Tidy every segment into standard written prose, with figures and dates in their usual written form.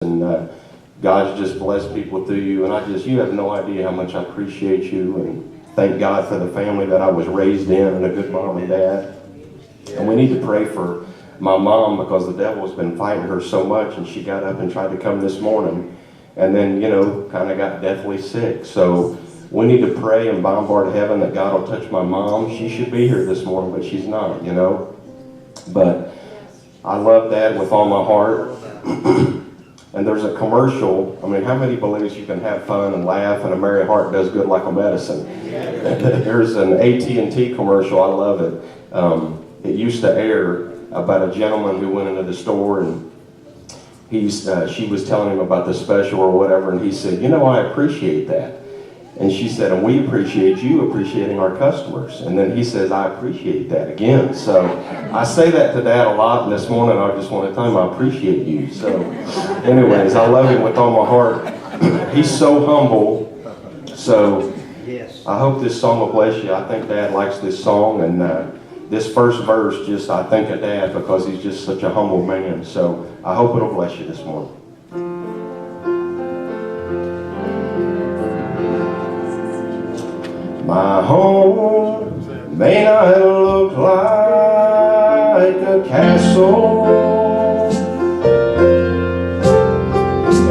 and God's just blessed people through you, and you have no idea how much I appreciate you, and thank God for the family that I was raised in, and a good mom and dad. And we need to pray for my mom, because the devil's been fighting her so much, and she got up and tried to come this morning, and then, kind of got deathly sick. So we need to pray and bombard heaven that God will touch my mom. She should be here this morning, but she's not, But I love Dad with all my heart. And there's a commercial. I mean, how many believes you can have fun and laugh, and a merry heart does good like a medicine? There's an AT&T commercial. I love it. It used to air about a gentleman who went into the store, and she was telling him about the special or whatever, and he said, I appreciate that. And she said, and we appreciate you appreciating our customers. And then he says, I appreciate that again. So I say that to Dad a lot, and this morning I just want to tell him I appreciate you. So anyways, I love him with all my heart. He's so humble. So I hope this song will bless you. I think Dad likes this song, and this first verse, I think of Dad because he's just such a humble man. So I hope it'll bless you this morning. My home may not look like a castle,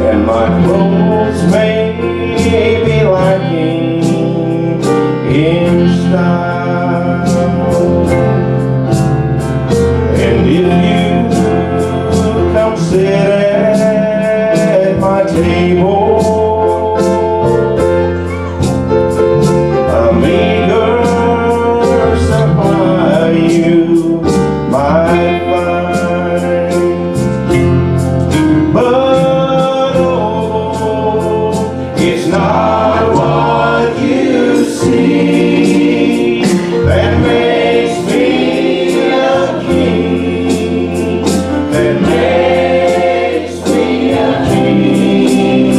and my clothes may be lacking in style, and if you come sit at my table, it's not what you see that makes me a king, that makes me a king.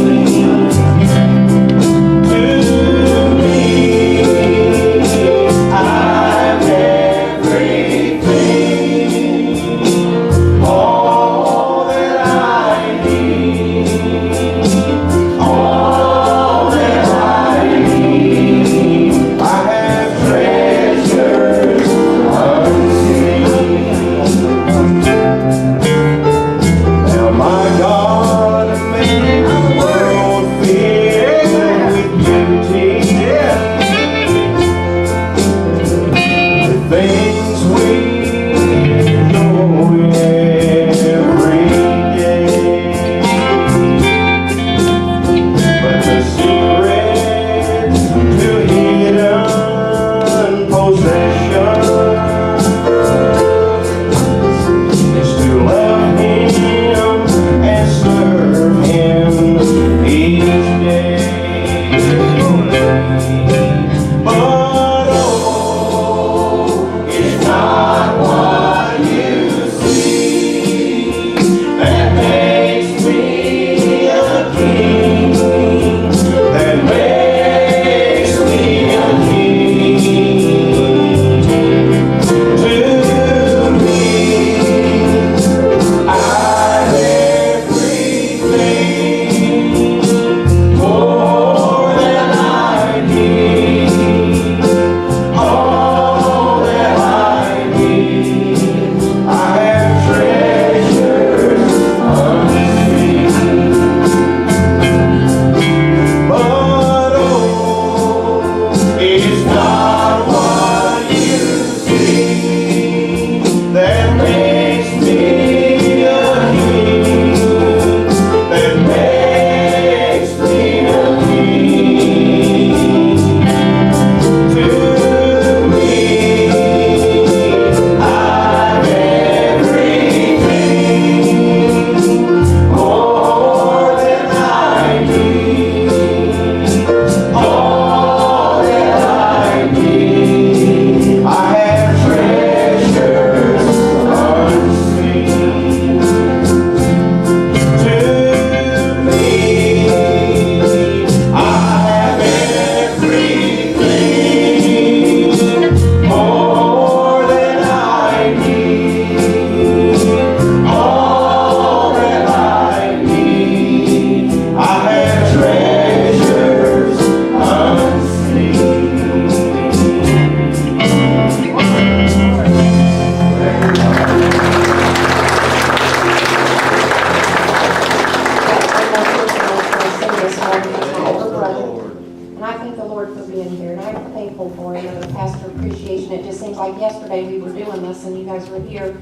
Lord for being here, and I'm thankful for the pastor appreciation. It just seems like yesterday we were doing this and you guys were here.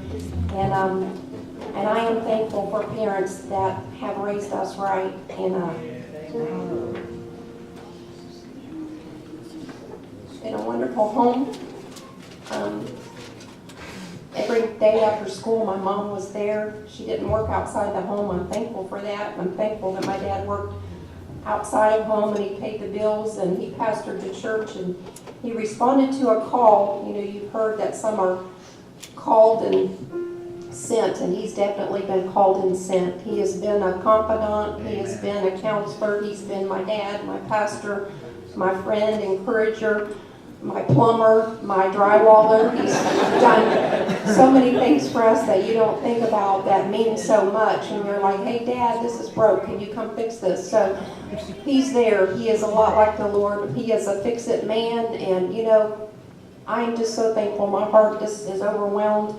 And I am thankful for parents that have raised us right in a wonderful home. Every day after school, my mom was there. She didn't work outside the home. I'm thankful for that. I'm thankful that my dad worked outside of home and he paid the bills and he pastored the church and he responded to a call. You know, you've heard that some are called and sent, and he's definitely been called and sent. He has been a confidant. He has been a counselor. He's been my dad, my pastor, my friend, encourager, my plumber, my drywaller. He's done so many things for us that you don't think about that mean so much. And you're like, hey, Dad, this is broke. Can you come fix this? So he's there. He is a lot like the Lord. He is a fix-it man. And, you know, I'm just so thankful. My heart just is overwhelmed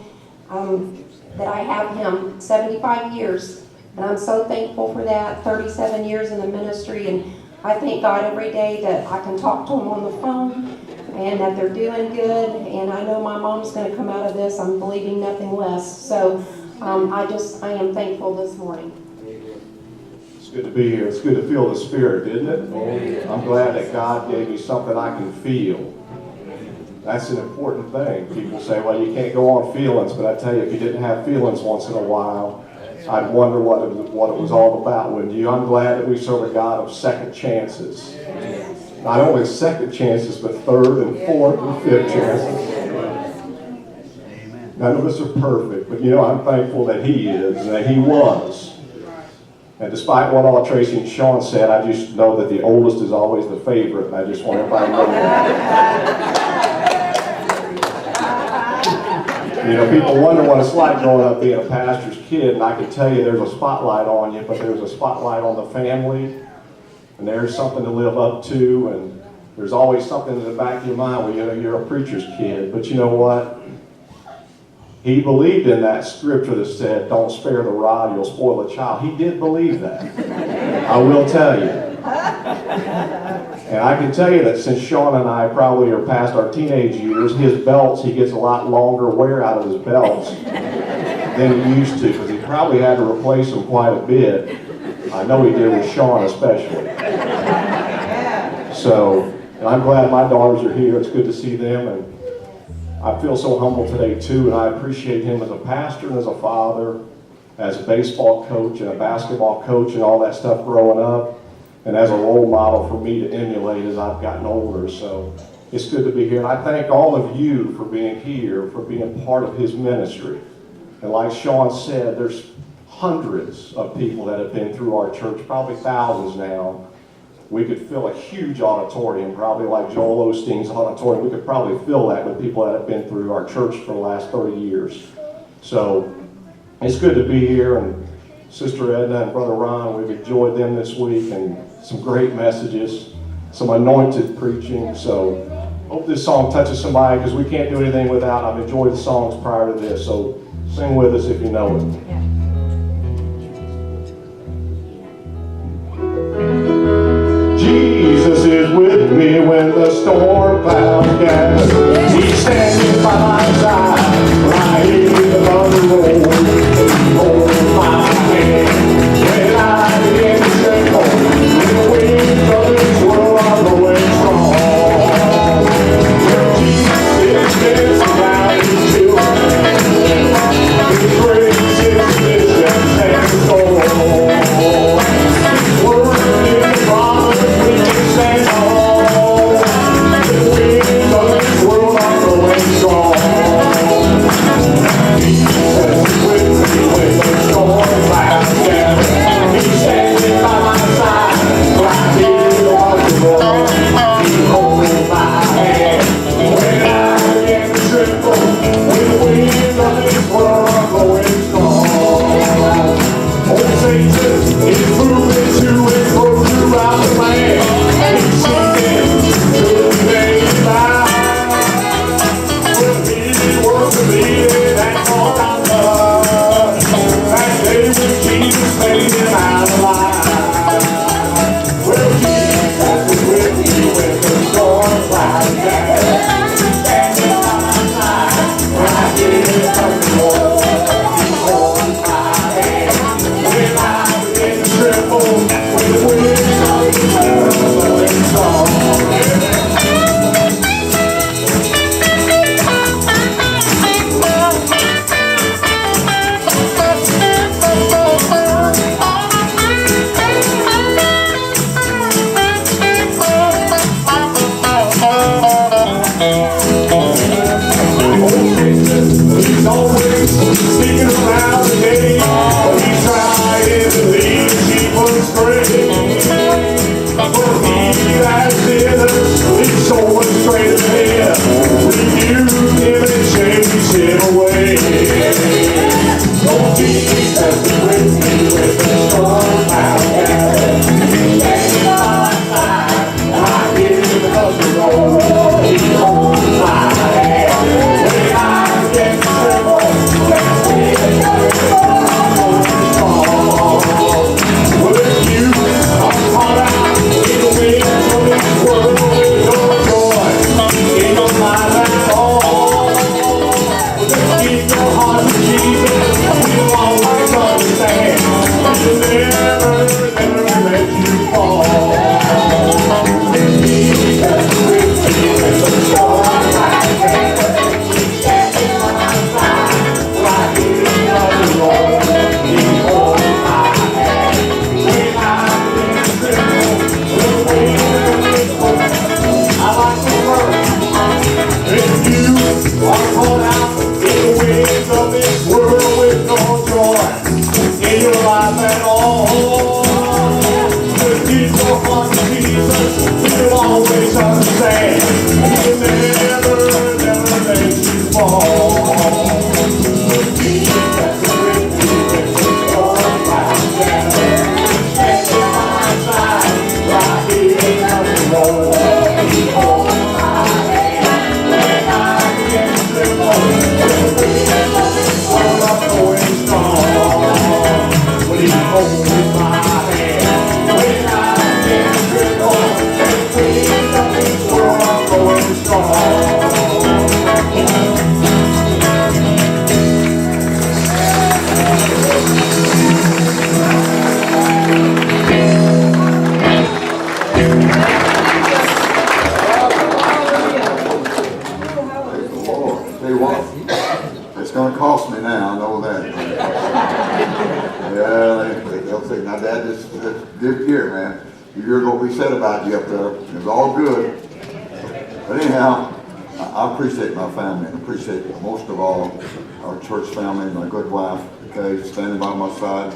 that I have him 75 years. And I'm so thankful for that. 37 years in the ministry. And I thank God every day that I can talk to him on the phone and that they're doing good. And I know my mom's going to come out of this. I'm believing nothing less. So I am thankful this morning. It's good to be here. It's good to feel the Spirit, isn't it? I'm glad that God gave me something I can feel. That's an important thing. People say, well, you can't go on feelings, but I tell you, if you didn't have feelings once in a while, I'd wonder what it was all about, wouldn't you? I'm glad that we serve a God of second chances. Not only second chances, but third and fourth and fifth chances. None of us are perfect, but you know, I'm thankful that he is and that he was. And despite what all Tracy and Sean said, I just know that the oldest is always the favorite, and I just want everybody to know that. You know, people wonder what it's like growing up being a pastor's kid, and I can tell you there's a spotlight on you, but there's a spotlight on the family, and there's something to live up to, and there's always something in the back of your mind when you know you're a preacher's kid. But you know what? He believed in that scripture that said, don't spare the rod, you'll spoil the child. He did believe that. I will tell you. And I can tell you that since Sean and I probably are past our teenage years, his belts, he gets a lot longer wear out of his belts than he used to, because he probably had to replace them quite a bit. I know he did with Sean especially. So, and I'm glad my daughters are here. It's good to see them, and I feel so humble today too, and I appreciate him as a pastor and as a father, as a baseball coach and a basketball coach and all that stuff growing up, and as a role model for me to emulate as I've gotten older. So it's good to be here. And I thank all of you for being here, for being part of his ministry. And like Sean said, there's hundreds of people that have been through our church, probably thousands now. We could fill a huge auditorium, probably like Joel Osteen's auditorium. We could probably fill that with people that have been through our church for the last 30 years. So it's good to be here. And Sister Edna and Brother Ron, we've enjoyed them this week, and some great messages, some anointed preaching. So hope this song touches somebody, because we can't do anything without. I've enjoyed the songs prior to this, so sing with us if you know it. Jesus is with me when the storm clouds gather. He's standing by my side, right here on the road, holding my hand when I begin to tremble. In the winds of this world, I'm going strong. Jesus is down his children. His grace is sufficient and so. Word in the promise we can stand on. understand. He never makes you fall. That's the way it is. All right together. Stand by my side. Right here on the road. Hold my hand when I get triple. All I'm going strong. When he holds my hand when I get triple. I'm going strong. Tell you what, it's gonna cost me now, I know that. Yeah, they'll say, now Dad, this year, man, you heard what we said about you up there, it was all good. But anyhow, I appreciate my family, and appreciate most of all our church family, my good wife, okay, standing by my side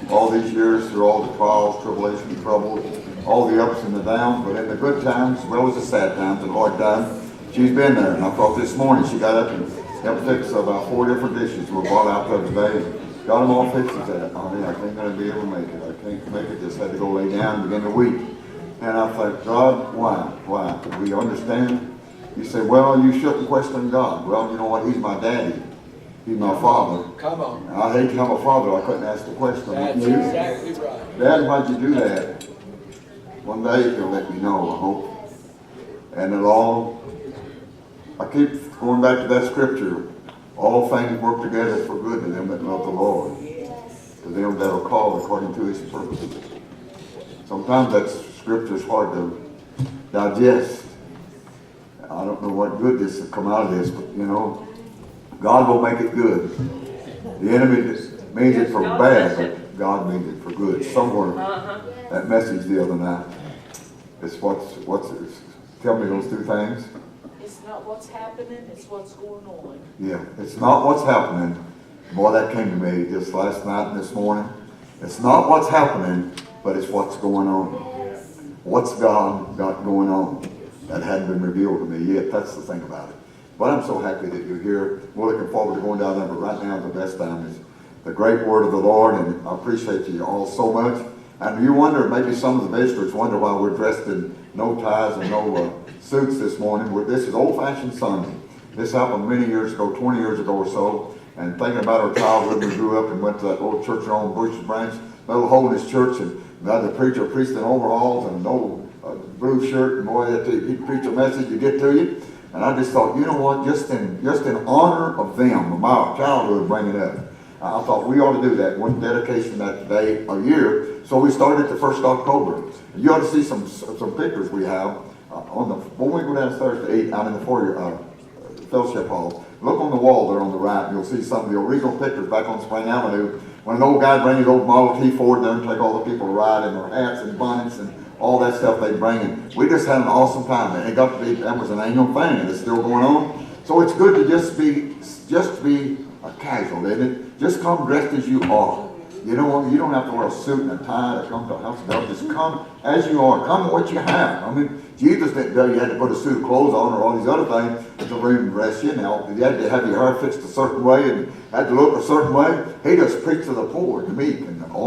all these years through all the trials, tribulations, troubles, all the ups and the downs, but in the good times, as well as the sad times and hard times, she's been there. And I thought this morning she got up and helped fix about 4 different dishes were brought out there today. Got them all fixed. I said, honey, I ain't gonna be able to make it. I can't make it. Just had to go lay down and begin to weep. And I thought, God, why? We understand. You say, well, you shouldn't question God. Well, you know what? He's my daddy. He's my father. Come on. And I hate to have a father I couldn't ask the question. That's You? exactly right. Dad, why'd you do that? One day he'll let me know, I hope. And it'll all, I keep going back to that scripture. All things work together for good to them that love the Lord. To them that are called according to his purpose. Sometimes that scripture's hard to digest. I don't know what good this will come out of this, but you know, God will make it good. The enemy means it for bad, but God means it for good. Somewhere, that message the other night, it's tell me those 2 things. It's not what's happening, it's what's going on. Yeah, it's not what's happening. Boy, that came to me just last night and this morning. It's not what's happening, but it's what's going on. What's God got going on that hadn't been revealed to me yet? That's the thing about it. But I'm so happy that you're here. We're looking forward to going down there, but right now the best time is the great word of the Lord, and I appreciate you all so much. And you wonder, maybe some of the visitors wonder why we're dressed in no ties and no suits this morning. This is old-fashioned Sunday. This happened many years ago, 20 years ago or so. And thinking about our childhood, we grew up and went to that old church on Bush's Branch, little holiness church, and the preacher preached in overalls and an old blue shirt, and boy, he'd preach a message to get to you. And I just thought, you know what, just in honor of them, of my childhood bringing up, I thought we ought to do that, one dedication that day a year. So we started the 1st October. You ought to see some pictures we have when we go downstairs to eat out in the foyer, fellowship hall. Look on the wall there on the right, and you'll see some of the original pictures back on Spring Avenue when an old guy bring his old Model T Ford there and take all the people to ride in their hats and bonnets and all that stuff they bring in. We just had an awesome time, and it got to be, that was an annual thing, and it's still going on. So it's good to just be a casual, isn't it? Just come dressed as you are. You don't have to wear a suit and a tie to come to a house of God. Just come as you are. Come with what you have. I mean, Jesus didn't tell you had to put a suit of clothes on or all these other things to room dress you. Now, you had to have your hair fixed a certain way and had to look a certain way. He just preached to the poor, the meek, and all.